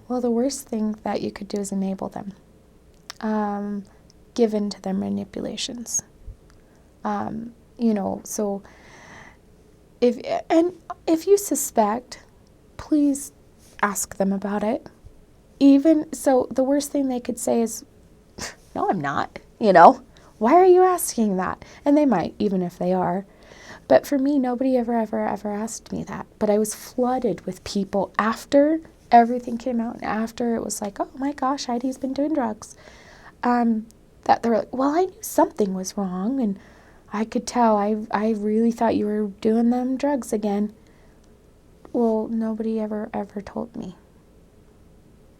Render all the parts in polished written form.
Well, the worst thing that you could do is enable them, give in to their manipulations. So if you suspect, please ask them about it. Even so, the worst thing they could say is, "No, I'm not." Why are you asking that? And they might, even if they are. But for me, nobody ever asked me that. But I was flooded with people after everything came out and after it was like, oh my gosh, Heidi's been doing drugs. That they were like, well, I knew something was wrong, and I could tell. I really thought you were doing them drugs again. Well, nobody ever told me.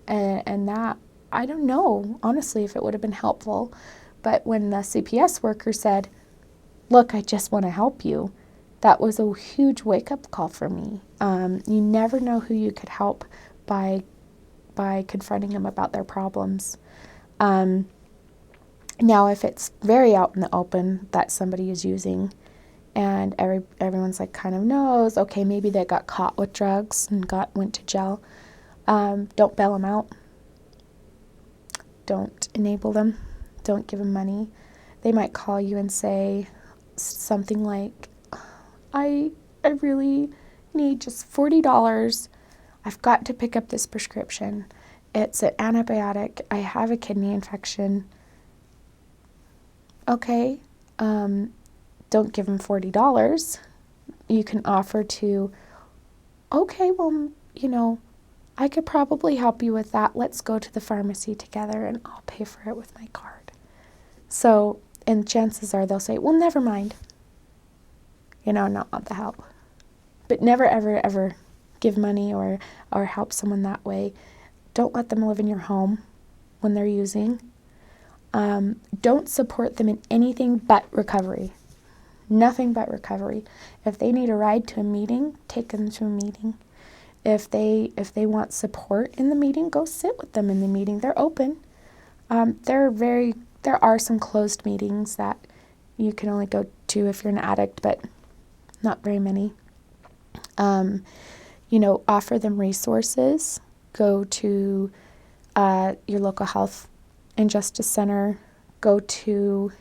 And that, I don't know, honestly, if it would have been helpful. But when the CPS worker said, look, I just want to help you, that was a huge wake-up call for me. You never know who you could help by confronting them about their problems. Now, if it's very out in the open that somebody is using and everyone's like kind of knows, okay, maybe they got caught with drugs and went to jail, don't bail them out. Don't enable them. Don't give them money. They might call you and say something like, I really need just $40. I've got to pick up this prescription. It's an antibiotic. I have a kidney infection. Okay, don't give them $40. You can offer to, okay, well, I could probably help you with that. Let's go to the pharmacy together and I'll pay for it with my card. So, and chances are they'll say, well, never mind. Not want the help. But never, ever give money or help someone that way. Don't let them live in your home when they're using. Don't support them in anything but recovery. Nothing but recovery. If they need a ride to a meeting, take them to a meeting. If they want support in the meeting, go sit with them in the meeting. They're open. There are some closed meetings that you can only go to if you're an addict, but not very many. Offer them resources. Go to your local health and justice center. Go to,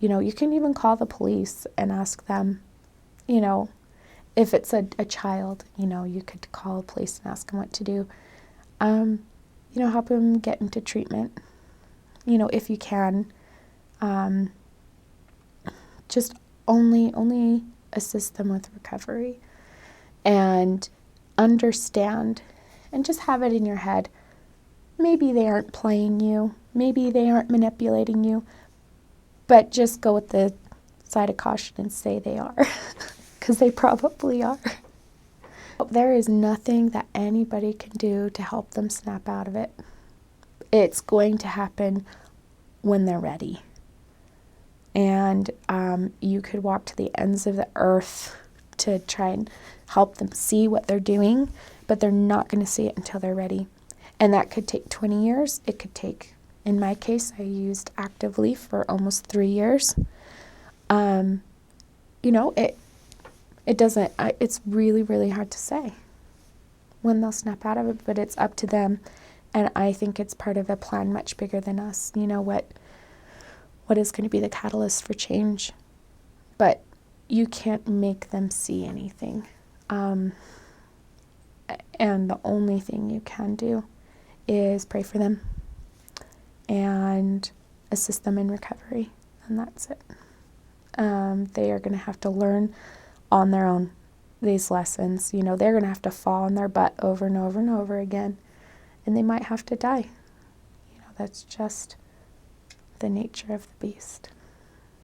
you can even call the police and ask them, if it's a child, you could call the police and ask them what to do. Help them get into treatment, if you can. Just only assist them with recovery and understand and just have it in your head. Maybe they aren't playing you. Maybe they aren't manipulating you. But just go with the side of caution and say they are, because they probably are. There is nothing that anybody can do to help them snap out of it. It's going to happen when they're ready. And you could walk to the ends of the earth to try and help them see what they're doing, but they're not going to see it until they're ready. And that could take 20 years. It could take, in my case, I used actively for almost 3 years. It doesn't, it's really, really hard to say when they'll snap out of it, but it's up to them. And I think it's part of a plan much bigger than us. What is going to be the catalyst for change? But you can't make them see anything. And the only thing you can do is pray for them and assist them in recovery. And that's it. They are going to have to learn on their own these lessons. They're going to have to fall on their butt over and over and over again. And they might have to die. That's just the nature of the beast.